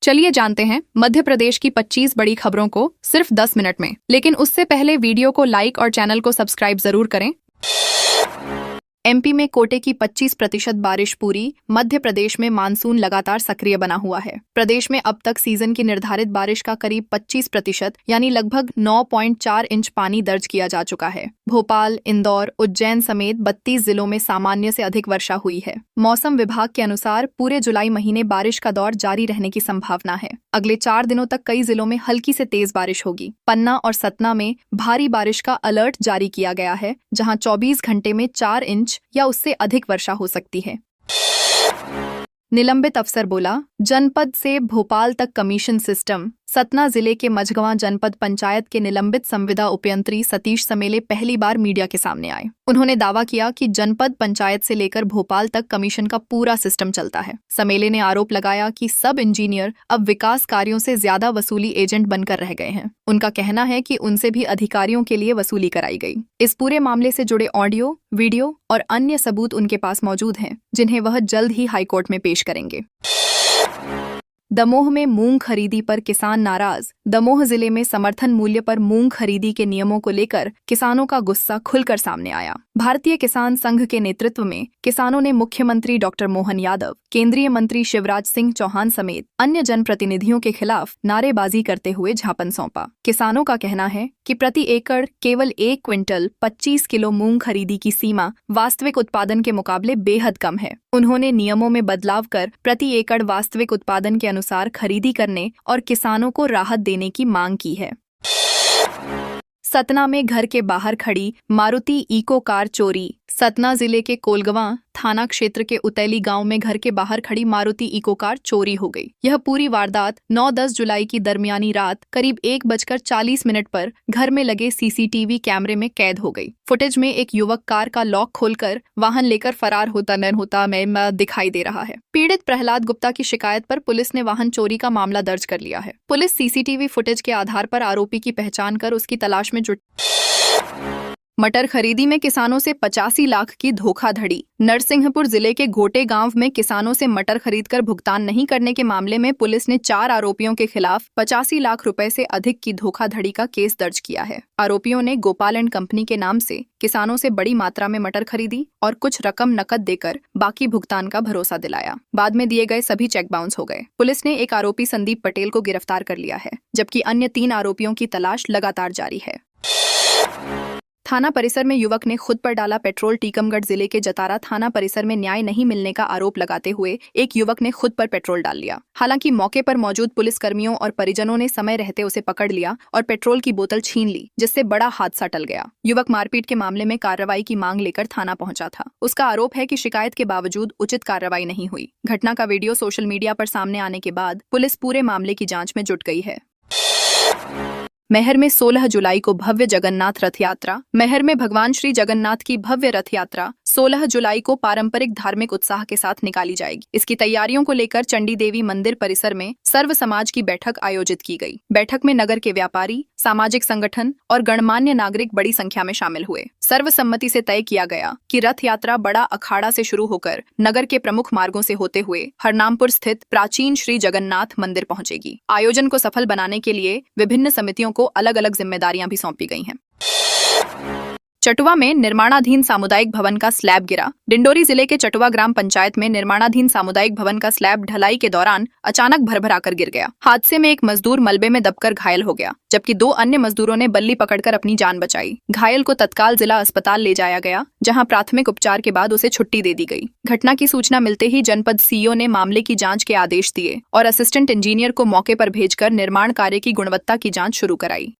चलिए जानते हैं मध्य प्रदेश की 25 बड़ी खबरों को सिर्फ 10 मिनट में। लेकिन उससे पहले वीडियो को लाइक और चैनल को सब्सक्राइब जरूर करें। एमपी में कोटे की 25% बारिश पूरी। मध्य प्रदेश में मानसून लगातार सक्रिय बना हुआ है। प्रदेश में अब तक सीजन की निर्धारित बारिश का करीब 25% यानी लगभग 9.4 इंच पानी दर्ज किया जा चुका है। भोपाल, इंदौर, उज्जैन समेत 32 जिलों में सामान्य से अधिक वर्षा हुई है। मौसम विभाग के अनुसार पूरे जुलाई महीने बारिश का दौर जारी रहने की संभावना है। अगले 4 दिनों तक कई जिलों में हल्की से तेज बारिश होगी। पन्ना और सतना में भारी बारिश का अलर्ट जारी किया गया है, जहां 24 घंटे में 4 इंच या उससे अधिक वर्षा हो सकती है। निलंबित अफसर बोला, जनपद से भोपाल तक कमीशन सिस्टम। सतना जिले के मझगवां जनपद पंचायत के निलंबित संविदा उपयंत्री सतीश समेले पहली बार मीडिया के सामने आए। उन्होंने दावा किया कि जनपद पंचायत से लेकर भोपाल तक कमीशन का पूरा सिस्टम चलता है। समेले ने आरोप लगाया कि सब इंजीनियर अब विकास कार्यों से ज्यादा वसूली एजेंट बनकर रह गए हैं। उनका कहना है कि उनसे भी अधिकारियों के लिए वसूली कराई गई। इस पूरे मामले से जुड़े ऑडियो, वीडियो और अन्य सबूत उनके पास मौजूद हैं, जिन्हें वह जल्द ही हाईकोर्ट में पेश करेंगे। दमोह में मूंग खरीदी पर किसान नाराज। दमोह जिले में समर्थन मूल्य पर मूंग खरीदी के नियमों को लेकर किसानों का गुस्सा खुलकर सामने आया। भारतीय किसान संघ के नेतृत्व में किसानों ने मुख्यमंत्री डॉक्टर मोहन यादव, केंद्रीय मंत्री शिवराज सिंह चौहान समेत अन्य जनप्रतिनिधियों के खिलाफ नारेबाजी करते हुए ज्ञापन सौंपा। किसानों का कहना है कि प्रति एकड़ केवल 1 क्विंटल 25 किलो मूंग खरीदी की सीमा वास्तविक उत्पादन के मुकाबले बेहद कम है। उन्होंने नियमों में बदलाव कर प्रति एकड़ वास्तविक उत्पादन के अनुसार खरीदी करने और किसानों को राहत देने की मांग की है। सतना में घर के बाहर खड़ी मारुति इको कार चोरी। सतना जिले के कोलगवां थाना क्षेत्र के उतैली गांव में घर के बाहर खड़ी मारुति इको कार चोरी हो गई। यह पूरी वारदात 9-10 जुलाई की दरमियानी रात करीब 1:40 पर घर में लगे सीसीटीवी कैमरे में कैद हो गई। फुटेज में एक युवक कार का लॉक खोलकर वाहन लेकर फरार होता दिखाई दे रहा है। पीड़ित प्रहलाद गुप्ता की शिकायत पर पुलिस ने वाहन चोरी का मामला दर्ज कर लिया है। पुलिस सीसीटीवी फुटेज के आधार पर आरोपी की पहचान कर उसकी तलाश में जुट। मटर खरीदी में किसानों से 85 लाख की धोखाधड़ी। नरसिंहपुर जिले के घोटे गांव में किसानों से मटर खरीदकर भुगतान नहीं करने के मामले में पुलिस ने 4 आरोपियों के खिलाफ 85 लाख रुपए से अधिक की धोखाधड़ी का केस दर्ज किया है। आरोपियों ने गोपाल एंड कंपनी के नाम से किसानों से बड़ी मात्रा में मटर खरीदी और कुछ रकम नकद देकर बाकी भुगतान का भरोसा दिलाया। बाद में दिए गए सभी चेक बाउंस हो गए। पुलिस ने एक आरोपी संदीप पटेल को गिरफ्तार कर लिया है, जबकि अन्य 3 आरोपियों की तलाश लगातार जारी है। थाना परिसर में युवक ने खुद पर डाला पेट्रोल। टीकमगढ़ जिले के जतारा थाना परिसर में न्याय नहीं मिलने का आरोप लगाते हुए एक युवक ने खुद पर पेट्रोल डाल लिया। हालांकि मौके पर मौजूद पुलिसकर्मियों और परिजनों ने समय रहते उसे पकड़ लिया और पेट्रोल की बोतल छीन ली, जिससे बड़ा हादसा टल गया। युवक मारपीट के मामले में कार्रवाई की मांग लेकर थाना पहुंचा था। उसका आरोप है कि शिकायत के बावजूद उचित कार्रवाई नहीं हुई। घटना का वीडियो सोशल मीडिया पर सामने आने के बाद पुलिस पूरे मामले की जाँच में जुट गई है। मैहर में 16 जुलाई को भव्य जगन्नाथ रथ यात्रा। मैहर में भगवान श्री जगन्नाथ की भव्य रथ यात्रा 16 जुलाई को पारंपरिक धार्मिक उत्साह के साथ निकाली जाएगी। इसकी तैयारियों को लेकर चंडी देवी मंदिर परिसर में सर्व समाज की बैठक आयोजित की गई। बैठक में नगर के व्यापारी, सामाजिक संगठन और गणमान्य नागरिक बड़ी संख्या में शामिल हुए। सर्वसम्मति से तय किया गया कि रथ यात्रा बड़ा अखाड़ा से शुरू होकर नगर के प्रमुख मार्गों से होते हुए हरनामपुर स्थित प्राचीन श्री जगन्नाथ मंदिर पहुंचेगी। आयोजन को सफल बनाने के लिए विभिन्न समितियों को अलग अलग जिम्मेदारियां भी सौंपी गई हैं। चटुआ में निर्माणाधीन सामुदायिक भवन का स्लैब गिरा। डिंडोरी जिले के चटुआ ग्राम पंचायत में निर्माणाधीन सामुदायिक भवन का स्लैब ढलाई के दौरान अचानक भरभराकर गिर गया। हादसे में एक मजदूर मलबे में दबकर घायल हो गया, जबकि 2 अन्य मजदूरों ने बल्ली पकड़कर अपनी जान बचाई। घायल को तत्काल जिला अस्पताल ले जाया गया, जहां प्राथमिक उपचार के बाद उसे छुट्टी दे दी गई। घटना की सूचना मिलते ही जनपद सीईओ ने मामले की जाँच के आदेश दिए और असिस्टेंट इंजीनियर को मौके पर भेजकर निर्माण कार्य की गुणवत्ता की जाँच शुरू कराई।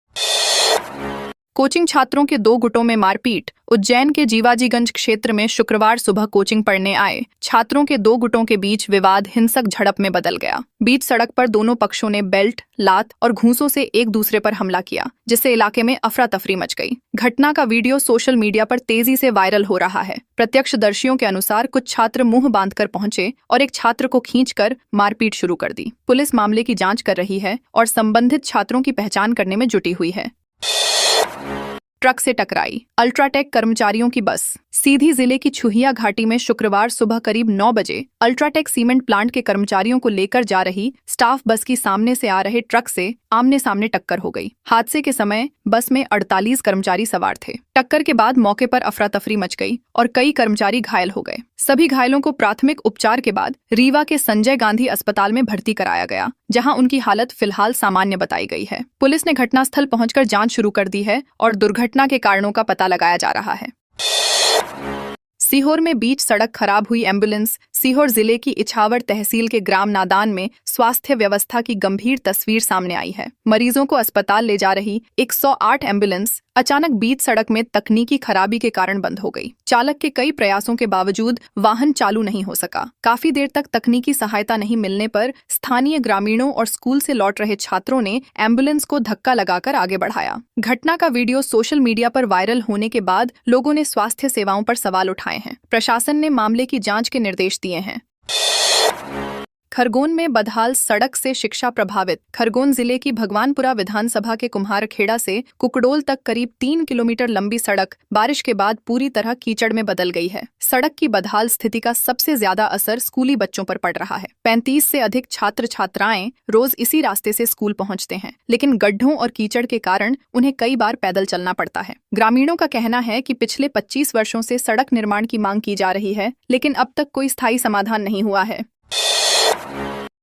कोचिंग छात्रों के 2 गुटों में मारपीट। उज्जैन के जीवाजीगंज क्षेत्र में शुक्रवार सुबह कोचिंग पढ़ने आए छात्रों के 2 गुटों के बीच विवाद हिंसक झड़प में बदल गया। बीच सड़क पर दोनों पक्षों ने बेल्ट, लात और घूंसों से एक दूसरे पर हमला किया, जिससे इलाके में अफरा तफरी मच गई। घटना का वीडियो सोशल मीडिया पर तेजी से वायरल हो रहा है। प्रत्यक्षदर्शियों के अनुसार कुछ छात्र मुंह बांधकर पहुंचे और एक छात्र को खींचकर मारपीट शुरू कर दी। पुलिस मामले की जाँच कर रही है और संबंधित छात्रों की पहचान करने में जुटी हुई है। ट्रक से टकराई। अल्ट्राटेक कर्मचारियों की बस। सीधी जिले की छुहिया घाटी में शुक्रवार सुबह करीब 9 बजे अल्ट्राटेक सीमेंट प्लांट के कर्मचारियों को लेकर जा रही स्टाफ बस की सामने से आ रहे ट्रक से आमने सामने टक्कर हो गई। हादसे के समय बस में 48 कर्मचारी सवार थे। टक्कर के बाद मौके पर अफरा तफरी मच गई और कई कर्मचारी घायल हो गए। सभी घायलों को प्राथमिक उपचार के बाद रीवा के संजय गांधी अस्पताल में भर्ती कराया गया, जहां उनकी हालत फिलहाल सामान्य बताई गई है। पुलिस ने घटनास्थल पहुंचकर जांच शुरू कर दी है और दुर्घटना के कारणों का पता लगाया जा रहा है। सीहोर में बीच सड़क खराब हुई एम्बुलेंस। सीहोर जिले की इछावर तहसील के ग्राम नादान में स्वास्थ्य व्यवस्था की गंभीर तस्वीर सामने आई है। मरीजों को अस्पताल ले जा रही 108 एम्बुलेंस अचानक बीच सड़क में तकनीकी खराबी के कारण बंद हो गई। चालक के कई प्रयासों के बावजूद वाहन चालू नहीं हो सका। काफी देर तक तकनीकी सहायता नहीं मिलने पर स्थानीय ग्रामीणों और स्कूल से लौट रहे छात्रों ने एम्बुलेंस को धक्का लगाकर आगे बढ़ाया। घटना का वीडियो सोशल मीडिया पर वायरल होने के बाद लोगों ने स्वास्थ्य सेवाओं पर सवाल उठाए हैं। प्रशासन ने मामले की जांच के निर्देश दिए हैं। खरगोन में बदहाल सड़क से शिक्षा प्रभावित। खरगोन जिले की भगवानपुरा विधानसभा के कुम्हारखेड़ा से कुकड़ोल तक करीब 3 किलोमीटर लंबी सड़क बारिश के बाद पूरी तरह कीचड़ में बदल गई है। सड़क की बदहाल स्थिति का सबसे ज्यादा असर स्कूली बच्चों पर पड़ रहा है। 35 से अधिक छात्र छात्राएं रोज इसी रास्ते से स्कूल पहुंचते हैं, लेकिन गड्ढों और कीचड़ के कारण उन्हें कई बार पैदल चलना पड़ता है। ग्रामीणों का कहना है कि पिछले 25 वर्षों से सड़क निर्माण की मांग की जा रही है, लेकिन अब तक कोई स्थायी समाधान नहीं हुआ है।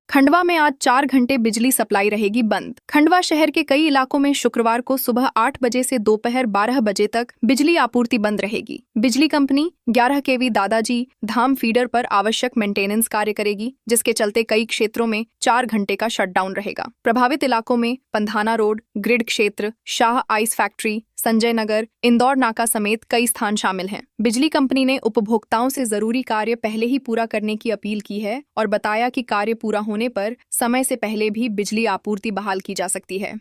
खंडवा में आज 4 घंटे बिजली सप्लाई रहेगी बंद। खंडवा शहर के कई इलाकों में शुक्रवार को सुबह 8 बजे से दोपहर 12 बजे तक बिजली आपूर्ति बंद रहेगी। बिजली कंपनी 11 केवी दादाजी धाम फीडर पर आवश्यक मेंटेनेंस कार्य करेगी, जिसके चलते कई क्षेत्रों में 4 घंटे का शटडाउन रहेगा। प्रभावित इलाकों में पंधाना रोड, ग्रिड क्षेत्र, शाह आइस फैक्ट्री, संजय नगर, इंदौर नाका समेत कई स्थान शामिल हैं। बिजली कंपनी ने उपभोक्ताओं से जरूरी कार्य पहले ही पूरा करने की अपील की है और बताया कि कार्य पूरा होने पर समय से पहले भी बिजली आपूर्ति बहाल की जा सकती है।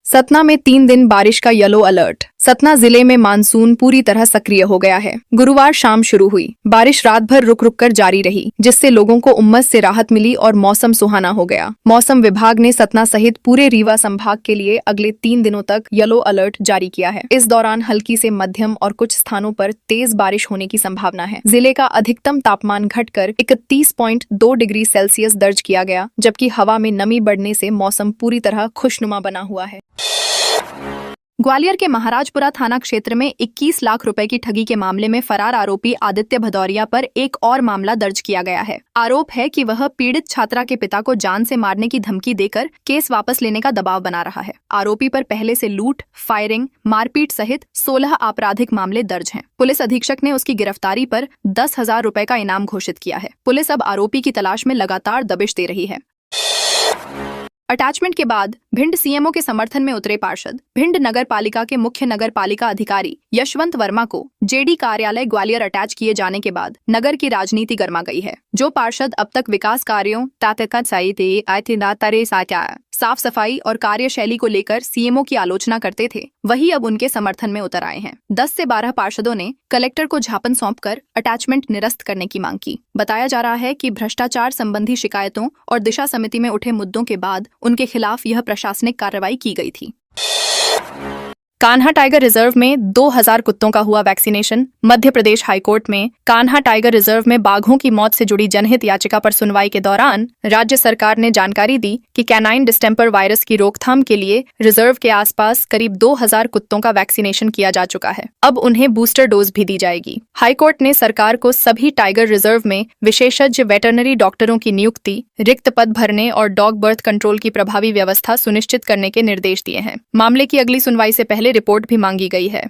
सतना में 3 दिन बारिश का येलो अलर्ट। सतना जिले में मानसून पूरी तरह सक्रिय हो गया है। गुरुवार शाम शुरू हुई बारिश रात भर रुक रुक कर जारी रही, जिससे लोगों को उमस से राहत मिली और मौसम सुहाना हो गया। मौसम विभाग ने सतना सहित पूरे रीवा संभाग के लिए अगले 3 दिनों तक येलो अलर्ट जारी किया है। इस दौरान हल्की से मध्यम और कुछ स्थानों पर तेज बारिश होने की संभावना है। जिले का अधिकतम तापमान घटकर 31.2 डिग्री सेल्सियस दर्ज किया गया, जबकि हवा में नमी बढ़ने से मौसम पूरी तरह खुशनुमा बना हुआ है। ग्वालियर के महाराजपुरा थाना क्षेत्र में 21 लाख रुपए की ठगी के मामले में फरार आरोपी आदित्य भदौरिया पर एक और मामला दर्ज किया गया है। आरोप है कि वह पीड़ित छात्रा के पिता को जान से मारने की धमकी देकर केस वापस लेने का दबाव बना रहा है। आरोपी पर पहले से लूट, फायरिंग, मारपीट सहित 16 आपराधिक मामले दर्ज हैं। पुलिस अधीक्षक ने उसकी गिरफ्तारी पर 10,000 रुपए का इनाम घोषित किया है। पुलिस अब आरोपी की तलाश में लगातार दबिश दे रही है। अटैचमेंट के बाद भिंड सीएमओ के समर्थन में उतरे पार्षद। भिंड नगर पालिका के मुख्य नगर पालिका अधिकारी यशवंत वर्मा को जेडी कार्यालय ग्वालियर अटैच किए जाने के बाद नगर की राजनीति गर्मा गई है। जो पार्षद अब तक विकास कार्यों, साफ सफाई और कार्यशैली को लेकर सीएमओ की आलोचना करते थे, वही अब उनके समर्थन में उतर आए हैं। 10 से 12 पार्षदों ने कलेक्टर को ज्ञापन सौंपकर अटैचमेंट निरस्त करने की मांग की। बताया जा रहा है कि भ्रष्टाचार संबंधी शिकायतों और दिशा समिति में उठे मुद्दों के बाद उनके खिलाफ यह प्रशासनिक कार्रवाई की गई थी। कान्हा टाइगर रिजर्व में 2000 कुत्तों का हुआ वैक्सीनेशन। मध्य प्रदेश हाईकोर्ट में कान्हा टाइगर रिजर्व में बाघों की मौत से जुड़ी जनहित याचिका पर सुनवाई के दौरान राज्य सरकार ने जानकारी दी कि कैनाइन डिस्टेंपर वायरस की रोकथाम के लिए रिजर्व के आसपास करीब 2000 कुत्तों का वैक्सीनेशन किया जा चुका है। अब उन्हें बूस्टर डोज भी दी जाएगी। हाईकोर्ट ने सरकार को सभी टाइगर रिजर्व में विशेषज्ञ वेटरनरी डॉक्टरों की नियुक्ति, रिक्त पद भरने और डॉग बर्थ कंट्रोल की प्रभावी व्यवस्था सुनिश्चित करने के निर्देश दिए हैं। मामले की अगली सुनवाई से पहले रिपोर्ट भी मांगी गई है।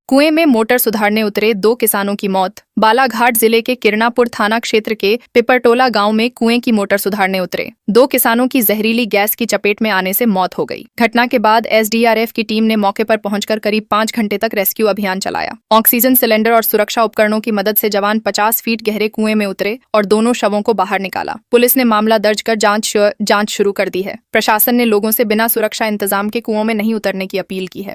कुएं में मोटर सुधारने उतरे 2 किसानों की मौत। बालाघाट जिले के किरणापुर थाना क्षेत्र के पिपरटोला गांव में कुएं की मोटर सुधारने उतरे 2 किसानों की जहरीली गैस की चपेट में आने से मौत हो गई। घटना के बाद एसडीआरएफ की टीम ने मौके पर पहुंचकर करीब 5 घंटे तक रेस्क्यू अभियान चलाया। ऑक्सीजन सिलेंडर और सुरक्षा उपकरणों की मदद से जवान 50 फीट गहरे कुएं में उतरे और दोनों शवों को बाहर निकाला। पुलिस ने मामला दर्ज कर जांच शुरू कर दी है। प्रशासन ने लोगों से बिना सुरक्षा इंतजाम के कुओं में नहीं उतरने की अपील की है।